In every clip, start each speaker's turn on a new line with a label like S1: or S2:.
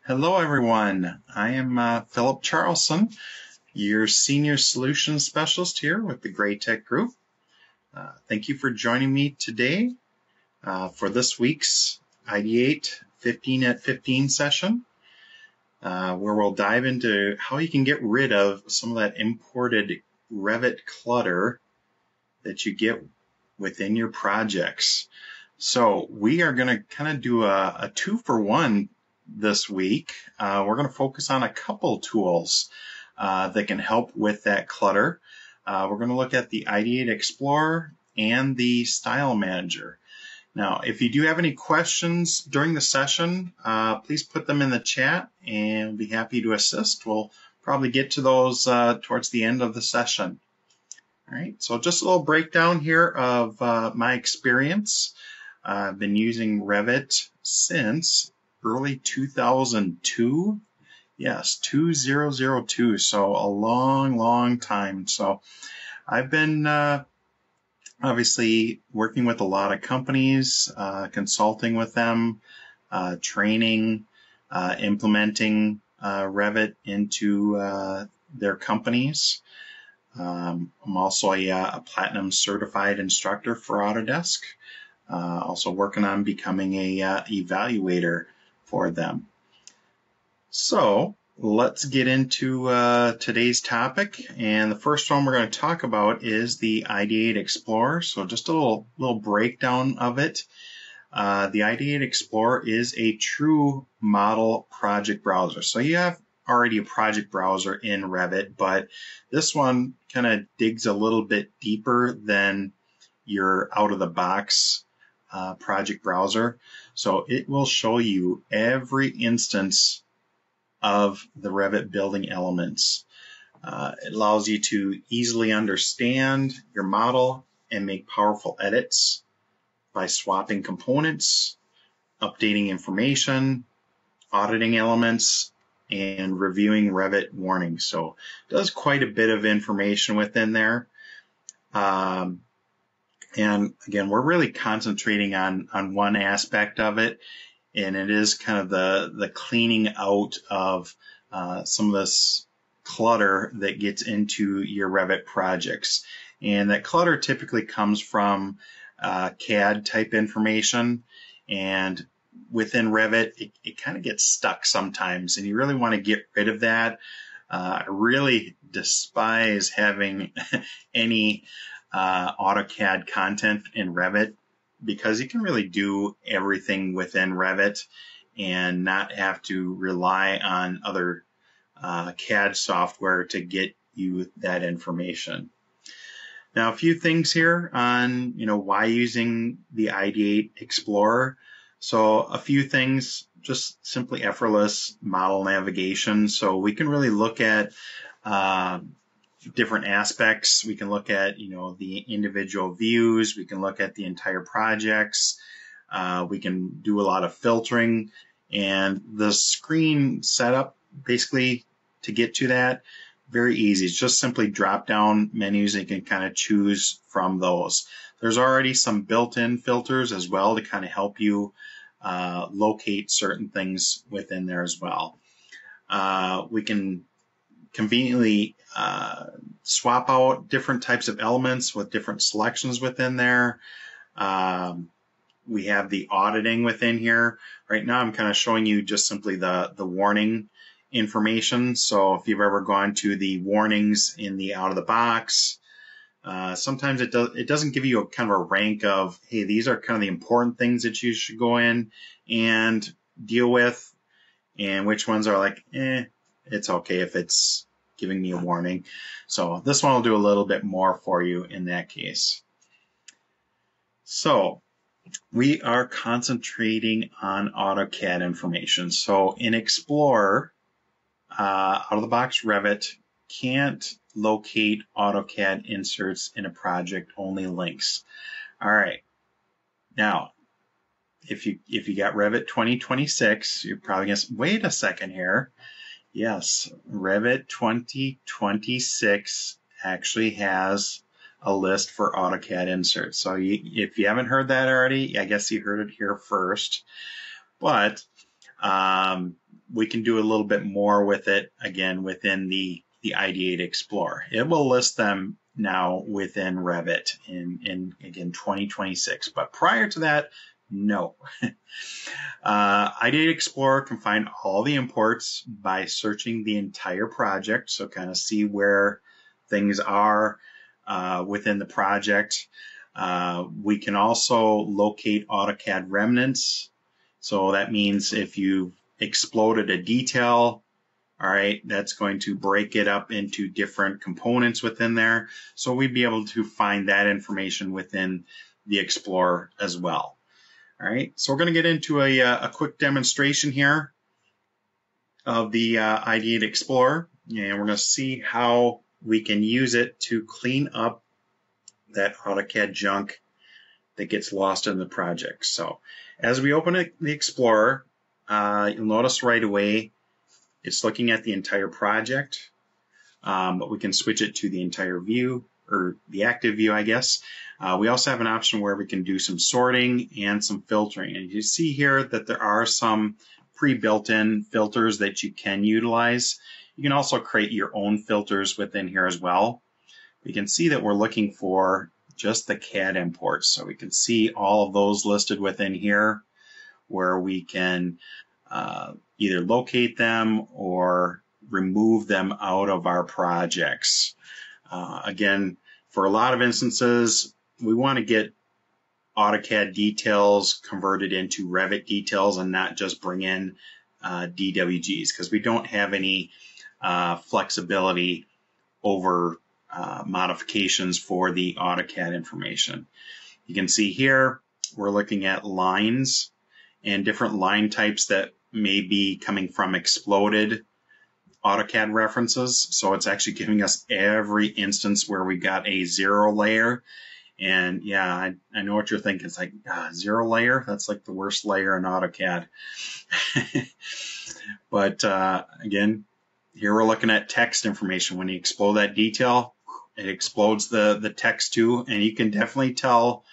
S1: Hello, everyone. I am Philip Charlson, your Senior Solutions Specialist here with the Gray Tech Group. Thank you for joining me today for this week's Ideate 15 at 15 session, where we'll dive into how you can get rid of some of that imported Revit clutter that you get within your projects. So we are going to kind of do a 2-for-1 this week. We're going to focus on a couple tools that can help with that clutter. We're going to look at the Ideate Explorer and the StyleManager. Now, if you do have any questions during the session, please put them in the chat and we'll be happy to assist. We'll probably get to those towards the end of the session. All right, so just a little breakdown here of my experience. I've been using Revit since early 2002. Yes, 2002. So a long time. So I've been obviously working with a lot of companies, consulting with them, training, implementing Revit into their companies. I'm also a platinum certified instructor for Autodesk. Also working on becoming a evaluator for them. So let's get into today's topic. And the first one we're going to talk about is the Ideate Explorer. So just a little breakdown of it. The Ideate Explorer is a true model project browser. So you have already a project browser in Revit, but this one kind of digs a little bit deeper than your out-of-the-box project browser. So it will show you every instance of the Revit building elements. It allows you to easily understand your model and make powerful edits by swapping components, updating information, auditing elements, and reviewing Revit warnings. So it does quite a bit of information within there. And again, we're really concentrating on one aspect of it, and it is kind of the cleaning out of some of this clutter that gets into your Revit projects. And that clutter typically comes from CAD type information, and within Revit, it kind of gets stuck sometimes, and you really want to get rid of that. I really despise having any AutoCAD content in Revit, because you can really do everything within Revit and not have to rely on other CAD software to get you that information. Now, a few things here on why using the Ideate Explorer. So a few things, just simply effortless model navigation. So we can really look at different aspects. We can look at the individual views. We can look at the entire projects. We can do a lot of filtering, and the screen setup basically to get to that, very easy. It's just simply drop down menus and you can kind of choose from those. There's already some built-in filters as well to kind of help you locate certain things within there as well. We can conveniently swap out different types of elements with different selections within there. We have the auditing within here. Right now I'm kind of showing you just simply the warning information. So if you've ever gone to the warnings in the out of the box, sometimes it doesn't give you a kind of a rank of, hey, these are kind of the important things that you should go in and deal with, and which ones are like, it's okay if it's giving me a warning. So this one will do a little bit more for you in that case. So we are concentrating on AutoCAD information. So in Explorer, out-of-the-box Revit can't locate AutoCAD inserts in a project, only links. All right. Now, if you got Revit 2026, you're probably going to say, wait a second here. Yes, Revit 2026 actually has a list for AutoCAD inserts. So if you haven't heard that already, I guess you heard it here first. But we can do a little bit more with it, again, within the Ideate Explorer. It will list them now within Revit in again, 2026. But prior to that, no. Ideate Explorer can find all the imports by searching the entire project, so kind of see where things are within the project. We can also locate AutoCAD remnants. So that means if you've exploded a detail, all right, that's going to break it up into different components within there. So we'd be able to find that information within the Explorer as well. All right, so we're going to get into a quick demonstration here of the Ideate Explorer, and we're going to see how we can use it to clean up that AutoCAD junk that gets lost in the project. So as we open the Explorer, you'll notice right away it's looking at the entire project, but we can switch it to the entire view, or the active view, I guess. We also have an option where we can do some sorting and some filtering. And you see here that there are some pre-built-in filters that you can utilize. You can also create your own filters within here as well. We can see that we're looking for just the CAD imports. So we can see all of those listed within here, where we can either locate them or remove them out of our projects. Again, for a lot of instances, we want to get AutoCAD details converted into Revit details and not just bring in DWGs, because we don't have any flexibility over modifications for the AutoCAD information. You can see here we're looking at lines and different line types that may be coming from exploded AutoCAD references. So it's actually giving us every instance where we got a 0 layer. And yeah, I know what you're thinking. It's like 0 layer. That's like the worst layer in AutoCAD. But again, here we're looking at text information. When you explode that detail, it explodes the text too. And you can definitely tell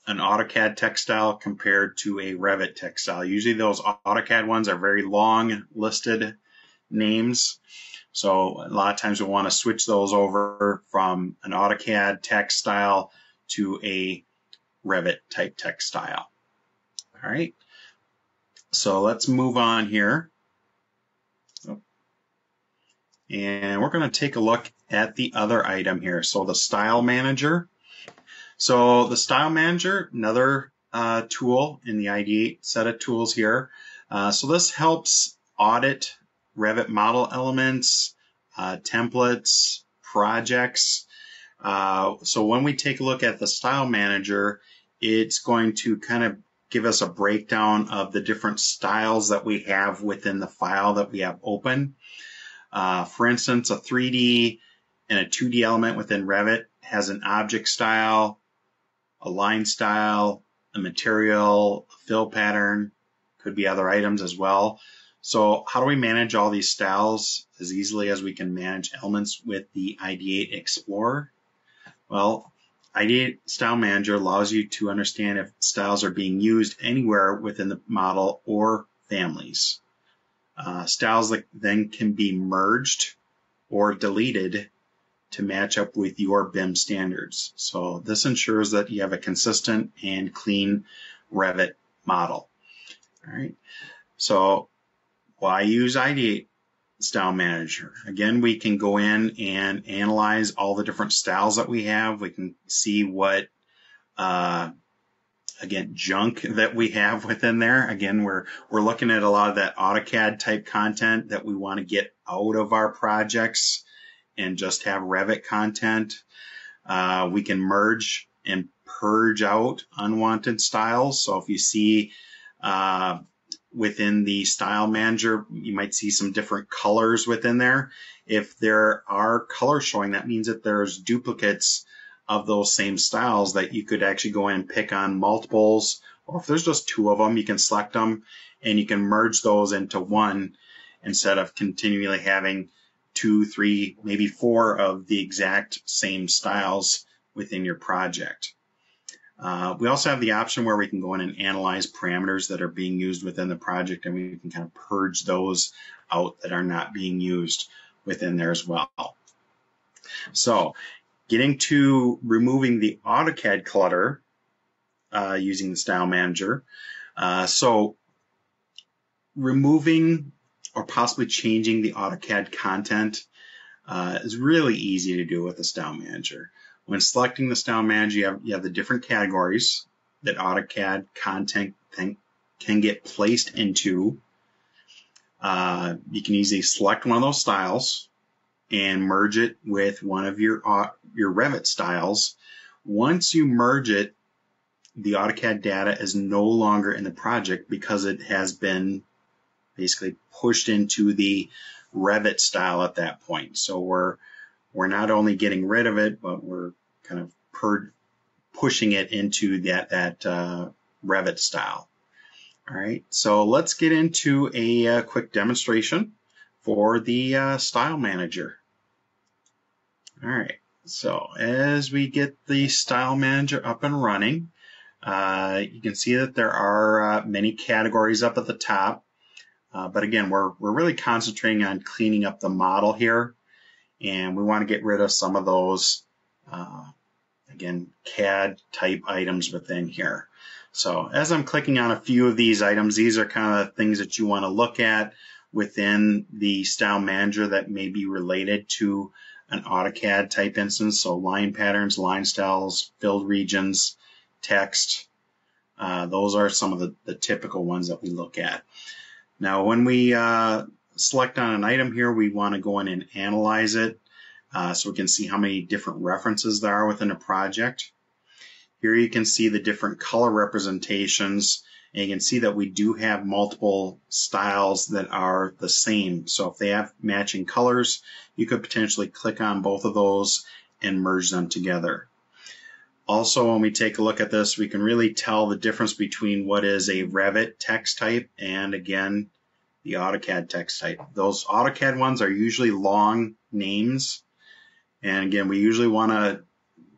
S1: an AutoCAD text style compared to a Revit text style. Usually those AutoCAD ones are very long listed names. So a lot of times we want to switch those over from an AutoCAD text style to a Revit type text style. All right. So let's move on here. And we're going to take a look at the other item here. So the Style Manager. So the Style Manager, another tool in the Ideate set of tools here. So this helps audit Revit model elements, templates, projects. So when we take a look at the Style Manager, it's going to kind of give us a breakdown of the different styles that we have within the file that we have open. For instance, a 3D and a 2D element within Revit has an object style, a line style, a material, a fill pattern, could be other items as well. So how do we manage all these styles as easily as we can manage elements with the Ideate Explorer? Well, Ideate Style Manager allows you to understand if styles are being used anywhere within the model or families. Styles that then can be merged or deleted to match up with your BIM standards. So this ensures that you have a consistent and clean Revit model. All right. So why use Ideate Style Manager? Again, we can go in and analyze all the different styles that we have. We can see what again, junk that we have within there. Again, we're looking at a lot of that AutoCAD type content that we want to get out of our projects and just have Revit content. We can merge and purge out unwanted styles. So if you see within the Style Manager, you might see some different colors within there. If there are colors showing, that means that there's duplicates of those same styles that you could actually go in and pick on multiples, or if there's just 2 of them, you can select them and you can merge those into one instead of continually having 2, 3, maybe 4 of the exact same styles within your project. We also have the option where we can go in and analyze parameters that are being used within the project, and we can kind of purge those out that are not being used within there as well. So getting to removing the AutoCAD clutter using the Style Manager. So removing or possibly changing the AutoCAD content is really easy to do with the Style Manager. When selecting the Style Manager, you have the different categories that AutoCAD content can get placed into. You can easily select one of those styles and merge it with one of your Revit styles. Once you merge it, the AutoCAD data is no longer in the project because it has been basically pushed into the Revit style at that point. So we're not only getting rid of it, but we're kind of pushing it into that Revit style. All right, so let's get into a quick demonstration for the Style Manager. All right, so as we get the Style Manager up and running, you can see that there are many categories up at the top. But again, we're really concentrating on cleaning up the model here, and we want to get rid of some of those, again, CAD type items within here. So as I'm clicking on a few of these items, these are kind of things that you want to look at within the Style Manager that may be related to an AutoCAD type instance. So line patterns, line styles, filled regions, text. Those are some of the typical ones that we look at. Now, when we select on an item here, we want to go in and analyze it so we can see how many different references there are within a project. Here you can see the different color representations, and you can see that we do have multiple styles that are the same. So if they have matching colors, you could potentially click on both of those and merge them together. Also, when we take a look at this, we can really tell the difference between what is a Revit text type and, again, the AutoCAD text type. Those AutoCAD ones are usually long names. And again, we usually want to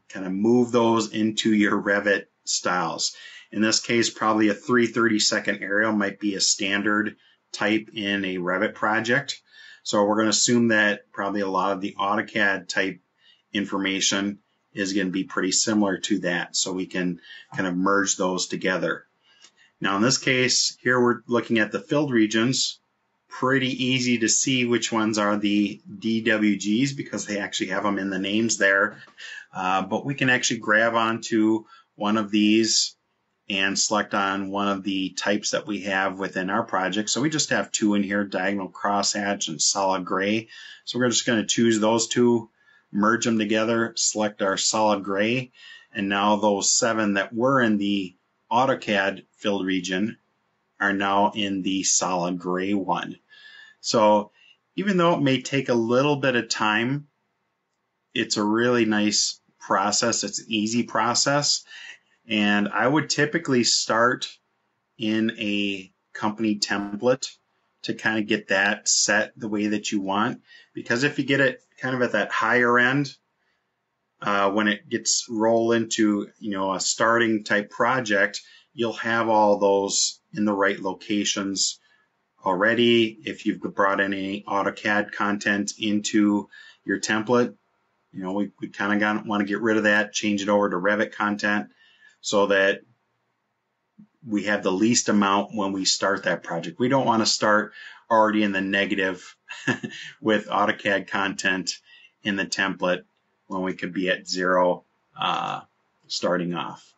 S1: kind of move those into your Revit styles. In this case, probably a 3/32 aerial might be a standard type in a Revit project. So we're going to assume that probably a lot of the AutoCAD type information is going to be pretty similar to that. So we can kind of merge those together. Now in this case, here we're looking at the filled regions. Pretty easy to see which ones are the DWGs because they actually have them in the names there. But we can actually grab onto one of these and select on one of the types that we have within our project. So we just have two in here, diagonal crosshatch and solid gray. So we're just going to choose those two, merge them together, select our solid gray, and now those 7 that were in the AutoCAD filled region are now in the solid gray one. So even though it may take a little bit of time, it's a really nice process. It's an easy process. And I would typically start in a company template to kind of get that set the way that you want. Because if you get it kind of at that higher end, when it gets rolled into, a starting type project, you'll have all those in the right locations already. If you've brought any AutoCAD content into your template, we kind of want to get rid of that, change it over to Revit content so that we have the least amount when we start that project. We don't want to start already in the negative with AutoCAD content in the template when we could be at 0 starting off.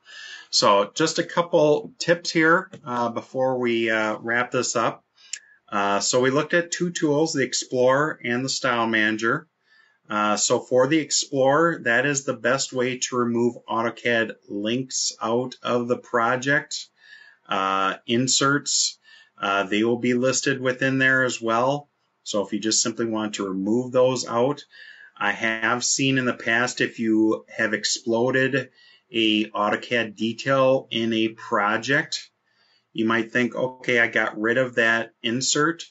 S1: So just a couple tips here before we wrap this up. So we looked at 2 tools, the Explorer and the Style Manager. So for the Explorer, that is the best way to remove AutoCAD links out of the project. Inserts, they will be listed within there as well. So if you just simply want to remove those out, I have seen in the past if you have exploded a AutoCAD detail in a project, you might think, okay, I got rid of that insert,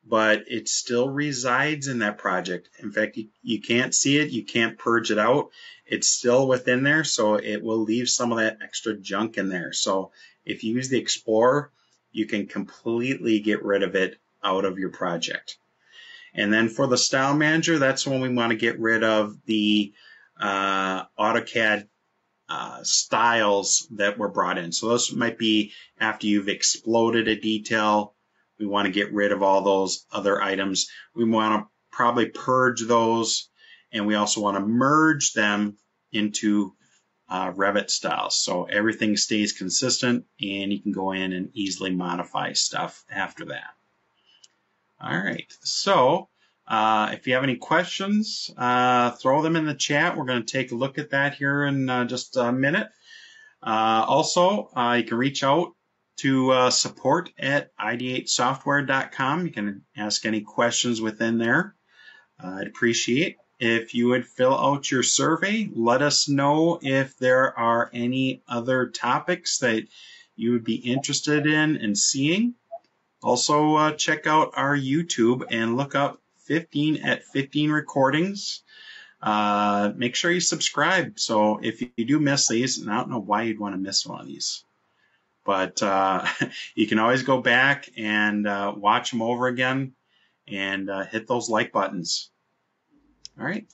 S1: but it still resides in that project. In fact, you can't see it, you can't purge it out. It's still within there, so it will leave some of that extra junk in there. So if you use the Explorer, you can completely get rid of it out of your project. And then for the Style Manager, that's when we want to get rid of the AutoCAD styles that were brought in. So those might be after you've exploded a detail. We want to get rid of all those other items. We want to probably purge those, and we also want to merge them into Revit styles. So everything stays consistent, and you can go in and easily modify stuff after that. All right, so if you have any questions, throw them in the chat. We're going to take a look at that here in just a minute. Also, you can reach out to support at ideatesoftware.com. You can ask any questions within there. I'd appreciate if you would fill out your survey. Let us know if there are any other topics that you would be interested in seeing. Also, check out our YouTube and look up 15 at 15 recordings. Make sure you subscribe. So if you do miss these, and I don't know why you'd want to miss one of these, but you can always go back and watch them over again and hit those like buttons. All right.